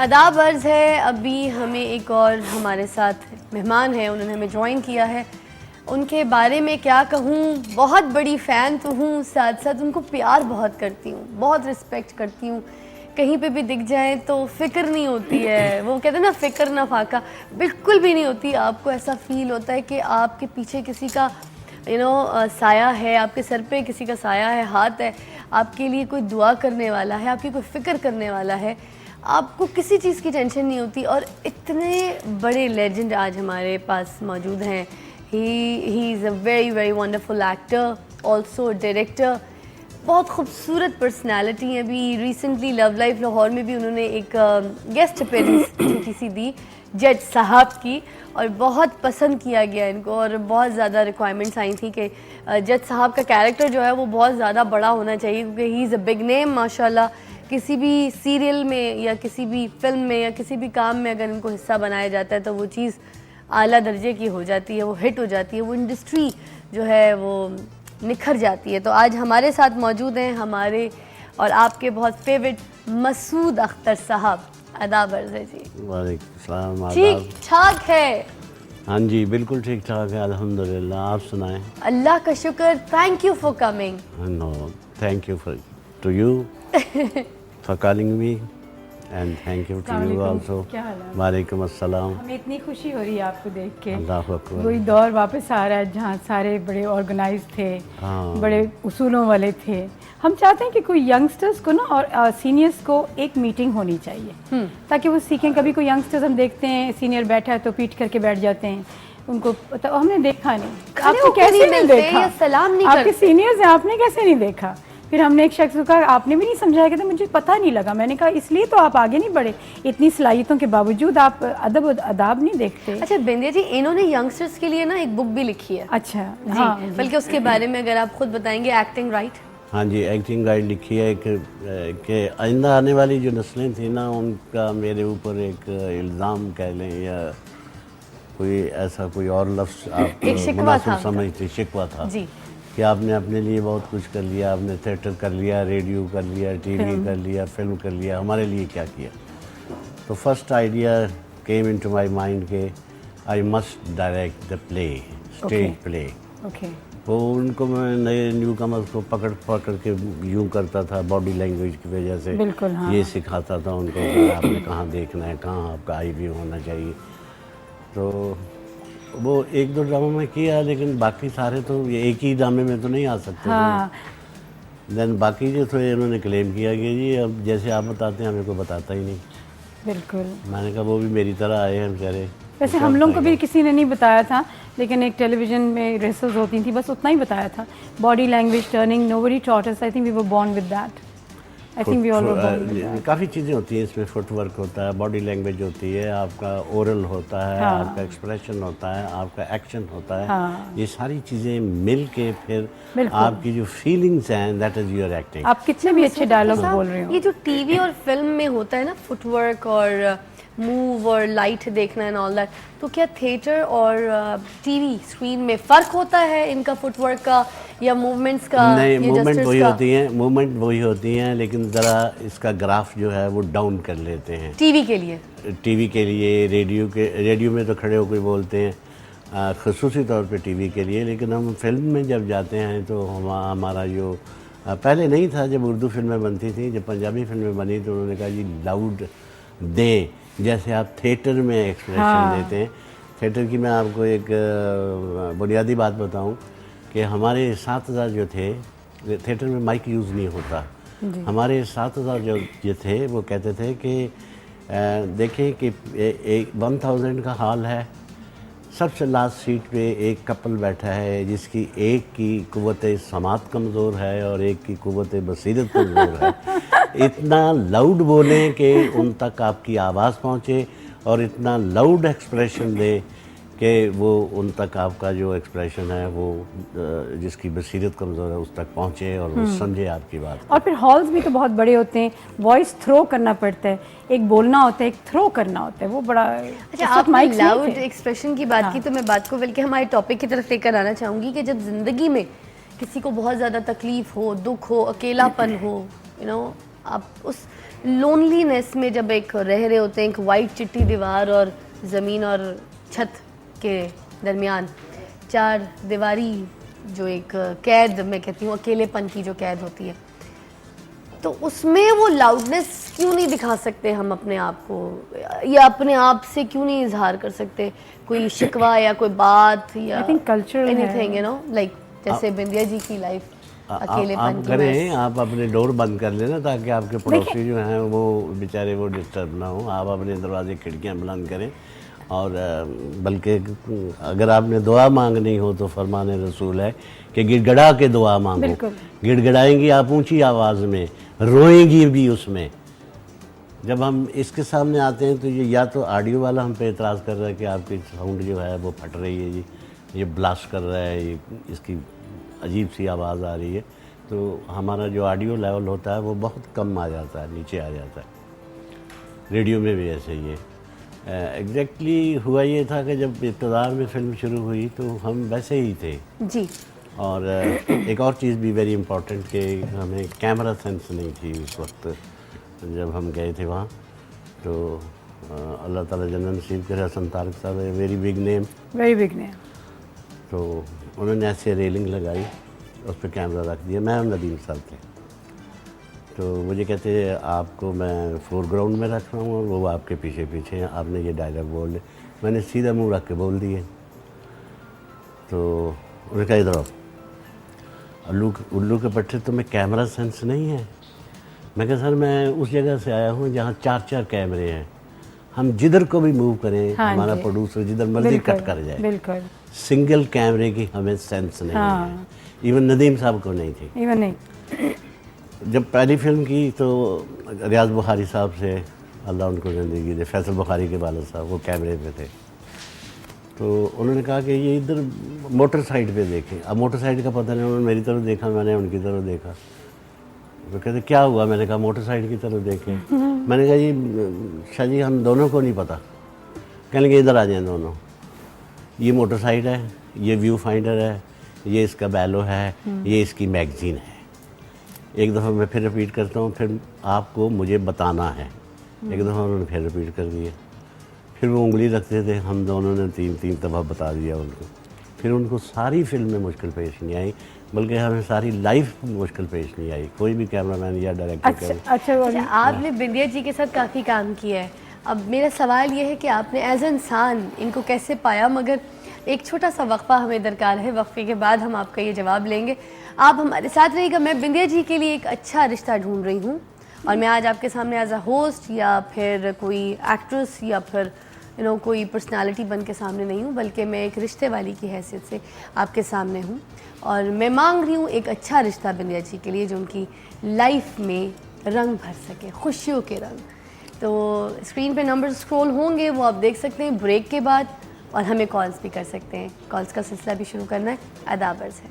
आदाब अर्ज़ है। अभी हमें एक और हमारे साथ मेहमान है, उन्होंने हमें ज्वाइन किया है। उनके बारे में क्या कहूँ, बहुत बड़ी फ़ैन तो हूँ, साथ साथ उनको प्यार बहुत करती हूँ, बहुत रिस्पेक्ट करती हूँ। कहीं पे भी दिख जाए तो फ़िक्र नहीं होती है, वो कहते हैं ना फ़िक्र ना फाका, बिल्कुल भी नहीं होती। आपको ऐसा फ़ील होता है कि आपके पीछे किसी का साया है, आपके सर पे किसी का साया है, हाथ है, आपके लिए कोई दुआ करने वाला है, आपकी कोई फ़िक्र करने वाला है, आपको किसी चीज़ की टेंशन नहीं होती। और इतने बड़े लेजेंड आज हमारे पास मौजूद हैं। He is a very very wonderful actor, also director, बहुत खूबसूरत पर्सनालिटी है। अभी रिसेंटली लव लाइफ लाहौर में भी उन्होंने एक गेस्ट अपीयरेंस छोटी सी दी जज साहब की, और बहुत पसंद किया गया इनको, और बहुत ज़्यादा रिक्वायरमेंट्स आई थी कि जज साहब का कैरेक्टर जो है वो बहुत ज़्यादा बड़ा होना चाहिए, क्योंकि he is a big name माशाल्लाह। किसी भी सीरियल में या किसी भी फिल्म में या किसी भी काम में अगर इनको हिस्सा बनाया जाता है तो वो चीज़ आला दर्जे की हो जाती है, वो हिट हो जाती है, वो इंडस्ट्री जो है वो निखर जाती है। तो आज हमारे साथ मौजूद हैं हमारे और आपके बहुत फेवरेट मसूद अख्तर साहब। आदाब अर्ज़ है जी। वालेकुम सलाम। ठीक ठाक है? हाँ जी, बिल्कुल ठीक ठाक है, अल्हम्दुलिल्लाह। आप सुनाएं? अल्लाह का शुक्र। Thank you for coming. No, thank you for to you for calling me and thank you to you also. क्या हाल है? वालेकुम अस्सलाम। हमें इतनी खुशी हो रही है आपको देख के। अल्लाहु अकबर। वही दौर वापस आ रहा है जहाँ सारे बड़े ऑर्गेनाइज थे, बड़े उसूलों वाले थे। हम चाहते हैं कि कोई यंगस्टर्स को ना और सीनियर्स को एक मीटिंग होनी चाहिए ताकि वो सीखें। कभी कोई यंगस्टर्स हम देखते हैं सीनियर बैठा है तो पीट करके बैठ जाते हैं, उनको पता, हमने देखा नहीं। आपने कैसे नहीं देखा? सलाम नहीं आपके सीनियर्स हैं, आपने कैसे नहीं देखा? फिर हमने एक शख्स को कहा आपने भी नहीं समझाया, कहते मुझे पता नहीं लगा। मैंने कहा इसलिए तो आप आगे नहीं बढ़े, इतनी सलाहियतों के बावजूद आप अदब अदाब नहीं देखते। अच्छा बिंदिया जी, इन्होंने यंगस्टर्स के लिए ना एक बुक भी लिखी है। अच्छा जी, हाँ, बल्कि उसके बारे में अगर आप खुद बताएंगे। Acting right? हाँ जी, एक्टिंग गाइड लिखी है कि आइंदा आने वाली जो नस्लें थी ना, उनका मेरे ऊपर एक इल्ज़ाम कह लें या कोई ऐसा कोई और लफ्ज़ आप एक शिकवा मुनासिब था समझते, शिकवा था जी, कि आपने अपने लिए बहुत कुछ कर लिया, आपने थिएटर कर लिया, रेडियो कर लिया, टीवी कर लिया, फिल्म कर लिया, हमारे लिए क्या किया। तो first idea came into my mind के I must direct the play, stage play. Okay. वो उनको मैं नए न्यू कमर्स को पकड़ पकड़ के यूँ करता था, बॉडी लैंग्वेज की वजह से। बिल्कुल, हाँ। ये सिखाता था उनको कि आपने कहाँ देखना है, कहाँ आपका आई व्यू होना चाहिए। तो वो एक दो ड्रामा में किया, लेकिन बाकी सारे तो ये एक ही ड्रामे में तो नहीं आ सकते। हाँ। देन बाकी जो थे इन्होंने क्लेम किया कि जी अब जैसे आप बताते हैं हमें को बताता ही नहीं। बिल्कुल। मैंने कहा वो भी मेरी तरह आए हैं बेचारे। वैसे हम लोगों को भी किसी ने नहीं बताया था, लेकिन एक टेलीविज़न में रिहर्सल्स होती थी, बस उतना ही बताया था। Body language, turning, nobody taught us. I think we were born with that. I think we all were born with that. काफ़ी चीज़ें होती हैं इसमें। फुटवर्क होता है, बॉडी लैंग्वेज होती है, आपका ओरल होता है, हाँ। आपका एक्सप्रेशन होता है, आपका एक्शन होता है। हाँ। ये सारी चीज़ें मिल के फिर बिल्कुल। आपकी जो फीलिंग्स हैं, दैट इज़ योर एक्टिंग। आप कितने भी अच्छे डायलॉग बोल रहे हो। ये जो टीवी और फिल्म में होता है ना, फुटवर्क और मूव और लाइट देखना एंड ऑल दैट, तो क्या थिएटर और टीवी स्क्रीन में फ़र्क होता है इनका फुटवर्क का या मूवमेंट्स का? नहीं, मूवमेंट वही होती हैं, मूवमेंट वही होती हैं, लेकिन ज़रा इसका ग्राफ जो है वो डाउन कर लेते हैं टीवी के लिए। टीवी के लिए, रेडियो में तो खड़े होकर बोलते हैं ख़ुसूसी तौर पे टीवी के लिए। लेकिन हम फिल्म में जब जाते हैं तो हमारा जो पहले नहीं था, जब उर्दू फिल्में बनती थी, जब पंजाबी फिल्में बनी तो उन्होंने कहा जी लाउड दें, जैसे आप थिएटर में एक्सप्रेशन देते हैं। थिएटर की मैं आपको एक बुनियादी बात बताऊं कि हमारे 7000 जो थे, थिएटर में माइक यूज़ नहीं होता। हमारे 7000 जो थे वो कहते थे कि देखें कि 1000 का हॉल है, सबसे लास्ट सीट पे एक कपल बैठा है जिसकी एक की कुव्वत समात कमज़ोर है और एक की कुव्वत बसीरत कमज़ोर है। इतना लाउड बोलें कि उन तक आपकी आवाज़ पहुँचे और इतना लाउड एक्सप्रेशन दे कि वो उन तक आपका जो एक्सप्रेशन है वो जिसकी बसीरत कमज़ोर है उस तक पहुँचे और वो समझे आपकी बात। और फिर हॉल्स भी तो बहुत बड़े होते हैं, वॉइस थ्रो करना पड़ता है, एक बोलना होता है, एक थ्रो करना होता है, वो बड़ा। अच्छा, आपने लाउड एक्सप्रेशन की बात की तो मैं बात को बल्कि हमारे टॉपिक की तरफ लेकर आना चाहूँगी कि जब ज़िंदगी में किसी को बहुत ज़्यादा तकलीफ़ हो, दुख हो, अकेलापन हो, आप उस लोनलीनेस में जब एक रह रहे होते हैं, एक वाइट चिट्टी दीवार और ज़मीन और छत के दरमियान चार दीवारी, जो एक कैद मैं कहती हूँ, अकेलेपन की जो कैद होती है, तो उसमें वो लाउडनेस क्यों नहीं दिखा सकते हम अपने आप को, या अपने आप से क्यों नहीं इजहार कर सकते कोई शिकवा या कोई बात या I think cultural anything, you know, like जैसे बिंदिया जी की लाइफ अकेलेपन आप की करें, आप अपने डोर बंद कर लेना ताकि आपके पड़ोसी जो हैं वो बेचारे वो डिस्टर्ब ना हो। आप अपने दरवाजे खिड़कियां बुलंद करें, और बल्कि अगर आपने दुआ मांगनी हो तो फरमाने रसूल है कि गिड़गड़ा के दुआ मांगो। बिल्कुल। गिड़गड़ाएंगी आप ऊंची आवाज़ में, रोएंगी भी उसमें। जब हम इसके सामने आते हैं तो ये या तो ऑडियो वाला हम पे एतराज़ कर रहा है कि आपकी साउंड जो है वो फट रही है जी, ये ब्लास्ट कर रहा है, ये इसकी अजीब सी आवाज़ आ रही है, तो हमारा जो ऑडियो लेवल होता है वो बहुत कम आ जाता है, नीचे आ जाता है। रेडियो में भी ऐसे ही है। एग्जैक्टली हुआ ये था कि जब इब्तिदा में फिल्म शुरू हुई तो हम वैसे ही थे जी। और एक और चीज़ भी वेरी इम्पोर्टेंट कि हमें कैमरा सेंस नहीं थी उस वक्त जब हम गए थे वहाँ। तो अल्लाह ताला जन्नत नसीब करे, हसन तारक साहब है, वेरी बिग नेम, तो उन्होंने ऐसे रेलिंग लगाई, उस पर कैमरा रख दिया, मैं और नदीम साहब थे। तो मुझे कहते आपको मैं फोरग्राउंड में रख रहा हूँ और वो आपके पीछे पीछे हैं, आपने ये डायलॉग बोल दे। मैंने सीधा मुंह रख के बोल दिए। तो उन्होंने कहा इधर आओ, उल्लू के पट्टे तुम्हें कैमरा सेंस नहीं है? मैं कहा सर मैं उस जगह से आया हूँ जहाँ 4-4 कैमरे हैं, हम जिधर को भी मूव करें, हाँ हमारा जी। प्रोड्यूसर जिधर मर्जी कट कर जाए, बिल्कुल सिंगल कैमरे की हमें सेंस नहीं है। इवन नदीम साहब को नहीं थी। इवन नहीं। जब पहली फिल्म की तो रियाज बुखारी साहब से, अल्लाह उनको ज़िंदगी दे, फैसल बुखारी के वालिद साहब वो कैमरे पे थे, तो उन्होंने कहा कि ये इधर मोटर साइड पे देखें। अब मोटर साइड का पता नहीं, उन्होंने मेरी तरफ देखा, मैंने उनकी तरफ देखा। तो कहते क्या हुआ? मैंने कहा मोटर साइड की तरफ देखें। मैंने कहा जी शाह जी हम दोनों को नहीं पता। कहने लगे इधर आ जाएं दोनों, ये मोटर साइड है, ये व्यू फाइंडर है, ये इसका बैलो है, ये इसकी मैगज़ीन है। एक दफ़ा मैं फिर रिपीट करता हूँ, फिर आपको मुझे बताना है। एक दफ़ा उन्होंने फिर रिपीट कर दिया, फिर वो उंगली रखते थे, हम दोनों ने 3-3 दफ़ा बता दिया उनको। फिर उनको सारी फिल्म में मुश्किल पेश नहीं आई, बल्कि हमें सारी लाइफ में मुश्किल पेश नहीं आई, कोई भी कैमरामैन या डायरेक्टर। अच्छा, आपने बिंदिया जी के साथ काफ़ी काम किया है। अब मेरा सवाल ये है कि आपने एज इंसान इनको कैसे पाया? मगर एक छोटा सा वक्फा हमें दरकार है, वक्फे के बाद हम आपका ये जवाब लेंगे। आप हमारे साथ रहिएगा। मैं बिंदिया जी के लिए एक अच्छा रिश्ता ढूंढ रही हूँ, और मैं आज आपके सामने एज अ होस्ट या फिर कोई एक्ट्रेस या फिर कोई पर्सनालिटी बन के सामने नहीं हूँ, बल्कि मैं एक रिश्ते वाली की हैसियत से आपके सामने हूँ। और मैं मांग रही हूँ एक अच्छा रिश्ता बिंदिया जी के लिए, जो उनकी लाइफ में रंग भर सके, खुशियों के रंग। तो स्क्रीन पे नंबर स्क्रॉल होंगे, वो आप देख सकते हैं ब्रेक के बाद, और हमें कॉल्स भी कर सकते हैं। कॉल्स का सिलसिला भी शुरू करना है, अदाब अर्ज़ है।